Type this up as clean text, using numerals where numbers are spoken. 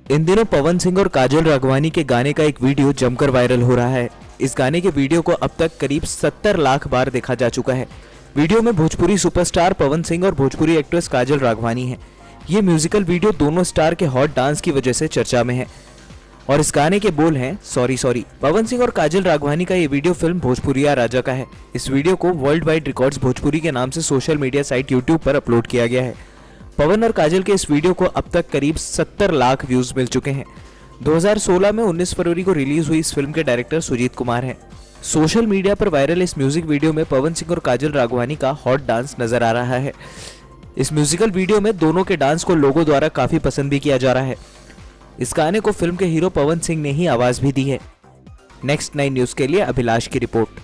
इन दिनों पवन सिंह और काजल राघवानी के गाने का एक वीडियो जमकर वायरल हो रहा है। इस गाने के वीडियो को अब तक करीब 70 लाख बार देखा जा चुका है। वीडियो में भोजपुरी सुपरस्टार पवन सिंह और भोजपुरी एक्ट्रेस काजल राघवानी है। ये म्यूजिकल वीडियो दोनों स्टार के हॉट डांस की वजह से चर्चा में है और इस गाने के बोल हैं सॉरी सॉरी। पवन सिंह और काजल राघवानी का ये वीडियो फिल्म भोजपुरिया राजा का है। इस वीडियो को वर्ल्ड वाइड रिकॉर्ड्स भोजपुरी के नाम से सोशल मीडिया साइट यूट्यूब पर अपलोड किया गया है। पवन और काजल के इस वीडियो को अब तक करीब 70 लाख व्यूज मिल चुके हैं। 2016 में 19 फरवरी को रिलीज हुई इस फिल्म के डायरेक्टर सुजीत कुमार हैं। सोशल मीडिया पर वायरल इस म्यूजिक वीडियो में पवन सिंह और काजल राघवानी का हॉट डांस नजर आ रहा है। इस म्यूजिकल वीडियो में दोनों के डांस को लोगों द्वारा काफी पसंद भी किया जा रहा है। इस गाने को फिल्म के हीरो पवन सिंह ने ही आवाज भी दी है। नेक्स्ट 9 न्यूज के लिए अभिलाष की रिपोर्ट।